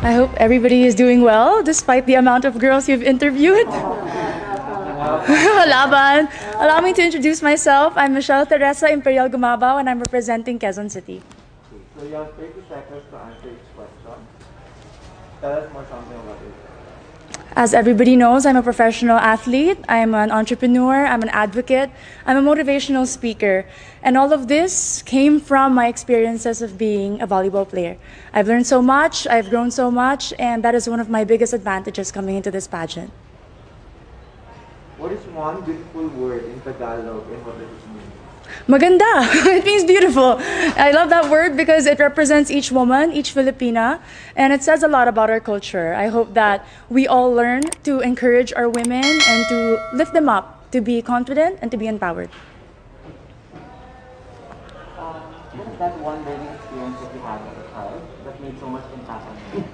I hope everybody is doing well despite the amount of girls you've interviewed. Laban. Allow me to introduce myself. I'm Michelle Teresa Imperial Gumabao and I'm representing Quezon City. Okay, so you have 30 seconds to answer each question. Tell us more something about it. As everybody knows, I'm a professional athlete, I'm an entrepreneur, I'm an advocate, I'm a motivational speaker. And all of this came from my experiences of being a volleyball player. I've learned so much, I've grown so much, and that is one of my biggest advantages coming into this pageant. What is one beautiful word in Tagalog and what does it mean? Maganda. It means beautiful. I love that word because it represents each woman, each Filipina, and it says a lot about our culture. I hope that we all learn to encourage our women and to lift them up, to be confident and to be empowered. What is that one learning experience that you had as a child that made so much impact on you?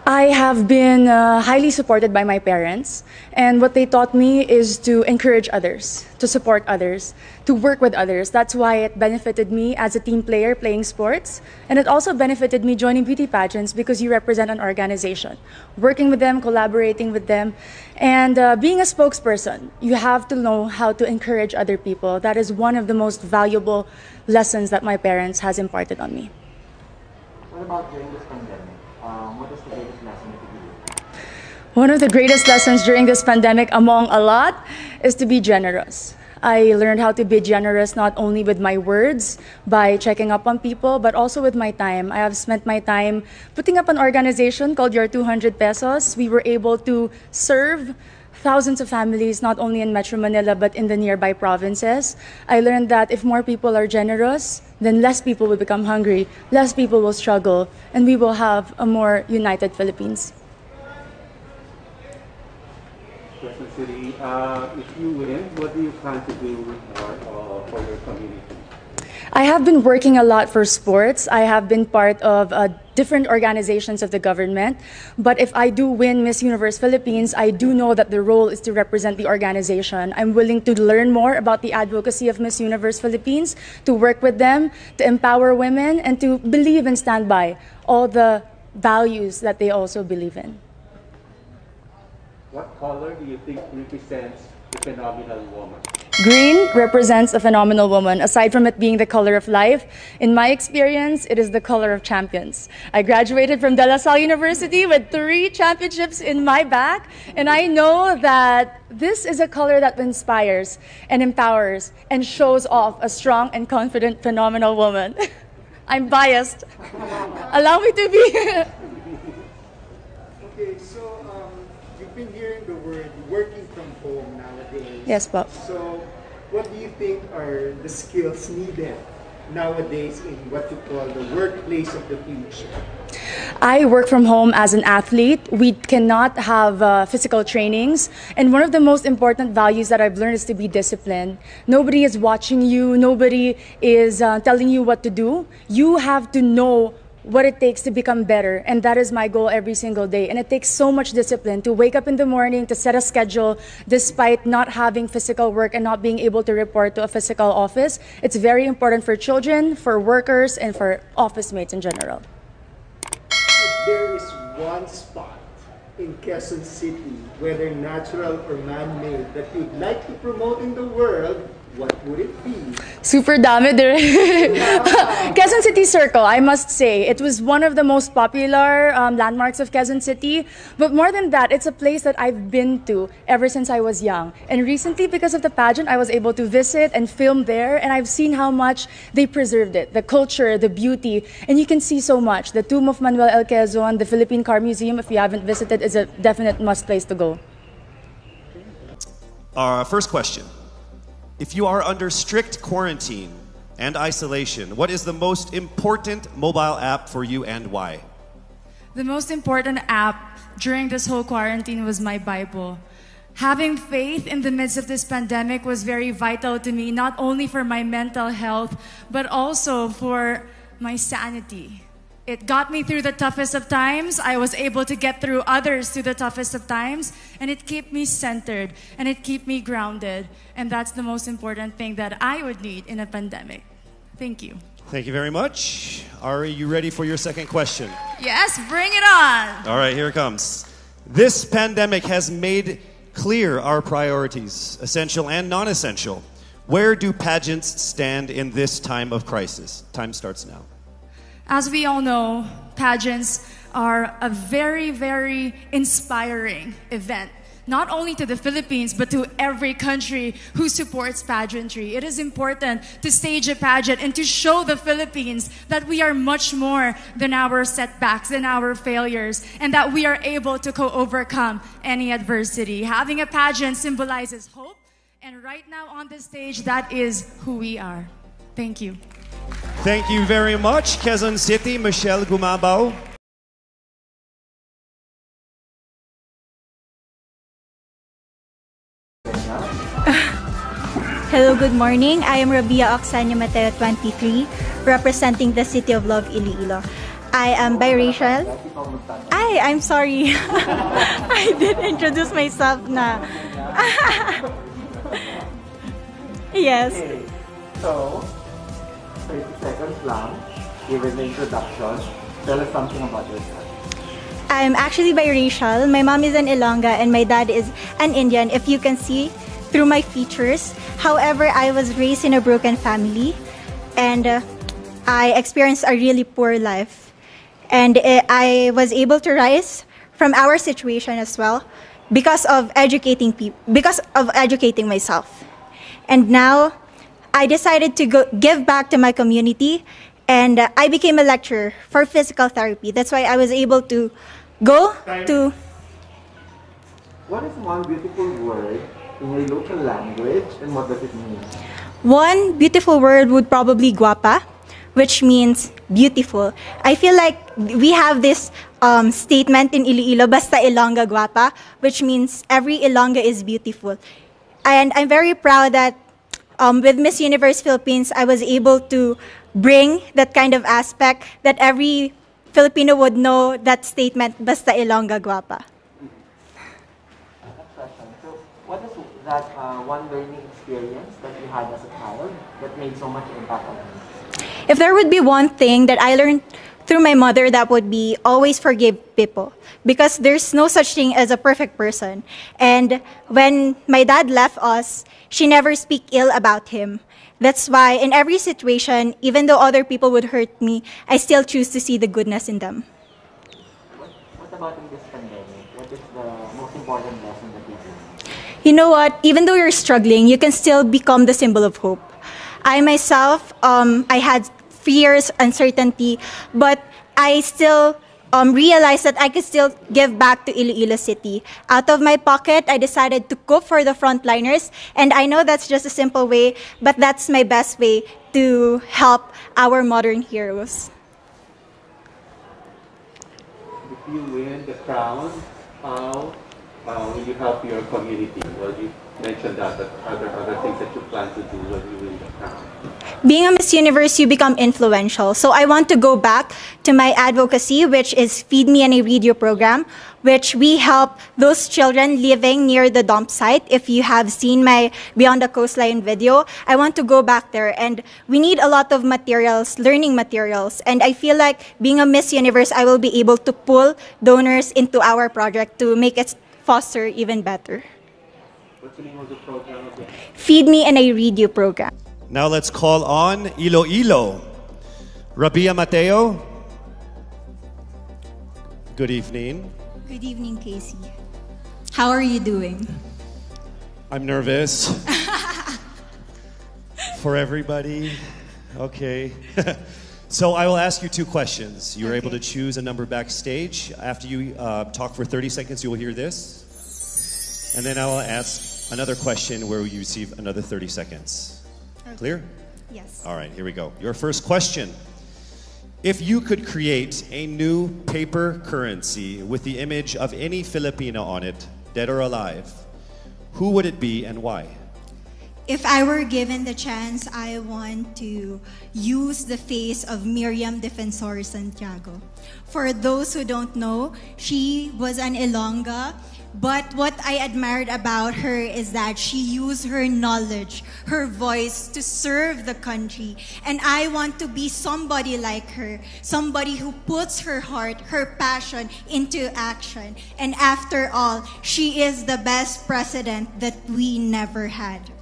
I have been highly supported by my parents, and what they taught me is to encourage others, to support others, to work with others. That's why it benefited me as a team player playing sports, and it also benefited me joining beauty pageants because you represent an organization. Working with them, collaborating with them, and being a spokesperson, you have to know how to encourage other people. That is one of the most valuable lessons that my parents has imparted on me. What about during this pandemic? What is the greatest lesson that you learned? One of the greatest lessons during this pandemic, among a lot, is to be generous. I learned how to be generous not only with my words, by checking up on people, but also with my time. I have spent my time putting up an organization called Your 200 Pesos. We were able to serve thousands of families, not only in Metro Manila, but in the nearby provinces. I learned that if more people are generous, then less people will become hungry, less people will struggle, and we will have a more united Philippines. Quezon City, if you win, what do you plan to do for your community? I have been working a lot for sports. I have been part of different organizations of the government. But if I do win Miss Universe Philippines, I do know that the role is to represent the organization. I'm willing to learn more about the advocacy of Miss Universe Philippines, to work with them, to empower women, and to believe and stand by all the values that they also believe in. What color do you think represents the phenomenal woman? Green represents a phenomenal woman. Aside from it being the color of life, in my experience, it is the color of champions. I graduated from De La Salle University with 3 championships in my back, and I know that this is a color that inspires and empowers and shows off a strong and confident, phenomenal woman. I'm biased. Allow me to be. Okay, so you've been hearing the word working from home nowadays. Yes, Bob. So what do you think are the skills needed nowadays in what you call the workplace of the future? I work from home as an athlete. We cannot have physical trainings. And one of the most important values that I've learned is to be disciplined. Nobody is watching you. Nobody is telling you what to do. You have to know what it takes to become better, and that is my goal every single day. And it takes so much discipline to wake up in the morning, to set a schedule, despite not having physical work and not being able to report to a physical office. It's very important for children, for workers, and for office mates in general. If there is one spot in Quezon City, whether natural or man-made, that you'd like to promote in the world, what would it be? Super dami dire. Quezon City Circle, I must say. It was one of the most popular landmarks of Quezon City. But more than that, it's a place that I've been to ever since I was young. And recently, because of the pageant, I was able to visit and film there. And I've seen how much they preserved it. The culture, the beauty. And you can see so much. The tomb of Manuel L. Quezon, the Philippine Car Museum, if you haven't visited, is a definite must place to go. Our first question. If you are under strict quarantine and isolation, what is the most important mobile app for you and why? The most important app during this whole quarantine was my Bible. Having faith in the midst of this pandemic was very vital to me, not only for my mental health, but also for my sanity. It got me through the toughest of times. I was able to get through others through the toughest of times. And it kept me centered and it kept me grounded. And that's the most important thing that I would need in a pandemic. Thank you. Thank you very much. Are you ready for your second question? Yes, bring it on. All right, here it comes. This pandemic has made clear our priorities, essential and non-essential. Where do pageants stand in this time of crisis? Time starts now. As we all know, pageants are a very, very inspiring event. Not only to the Philippines, but to every country who supports pageantry. It is important to stage a pageant and to show the Philippines that we are much more than our setbacks, than our failures, and that we are able to overcome any adversity. Having a pageant symbolizes hope, and right now on this stage, that is who we are. Thank you. Thank you very much, Quezon City, Michelle Gumabao. Hello, good morning. I am Rabiya Mateo, 23, representing the City of Love, Iloilo. I am biracial. I'm sorry. I did introduce myself na. Yes. Okay. So, 30 seconds lang. Given the introduction, tell us something about yourself. I'm actually biracial. My mom is an Ilongga and my dad is an Indian, if you can see through my features. However, I was raised in a broken family and I experienced a really poor life. And I was able to rise from our situation as well because of educating myself. And now I decided to give back to my community, and I became a lecturer for physical therapy. That's why I was able to go to... What is one beautiful word in your local language, and what does it mean? One beautiful word would probably guapa, which means beautiful. I feel like we have this statement in Iloilo, basta Ilongga guapa, which means every Ilongga is beautiful. And I'm very proud that with Miss Universe Philippines, I was able to bring that kind of aspect that every Filipino would know that statement, basta Ilongga guapa. So, what is that one learning experience that you had as a child that made so much impact on you? If there would be one thing that I learned through my mother, that would be always forgive people, because there's no such thing as a perfect person. And when my dad left us, she never speak ill about him. That's why in every situation, even though other people would hurt me, I still choose to see the goodness in them. What about in this pandemic? What is the most important lesson that you learned? You know what? Even though you're struggling, you can still become the symbol of hope. I myself, I had fears, uncertainty, but I still realized that I could still give back to Iloilo City. Out of my pocket, I decided to cook for the frontliners, and I know that's just a simple way, but that's my best way to help our modern heroes. If you win the crown, how will you help your community? Well, you mentioned that, but are there other things that you plan to do when you win the crown? Being a Miss Universe, you become influential. So I want to go back to my advocacy, which is Feed Me and I Read You program, which we help those children living near the dump site. If you have seen my Beyond the Coastline video, I want to go back there. And we need a lot of materials, learning materials. And I feel like being a Miss Universe, I will be able to pull donors into our project to make it foster even better. What's the name of the program again? Feed Me and I Read You program. Now let's call on Iloilo. Rabiya Mateo. Good evening. Good evening, Casey. How are you doing? I'm nervous. For everybody. Okay. So I will ask you two questions. You're able to choose a number backstage. After you talk for 30 seconds, you will hear this. And then I will ask another question where you receive another 30 seconds. Clear? Yes. All right, here we go. Your first question. If you could create a new paper currency with the image of any Filipino on it, dead or alive, who would it be and why? If I were given the chance, I want to use the face of Miriam Defensor Santiago. For those who don't know, she was an Ilongga But what I admired about her is that she used her knowledge, her voice to serve the country. And I want to be somebody like her, somebody who puts her heart, her passion into action. And after all, she is the best president that we never had.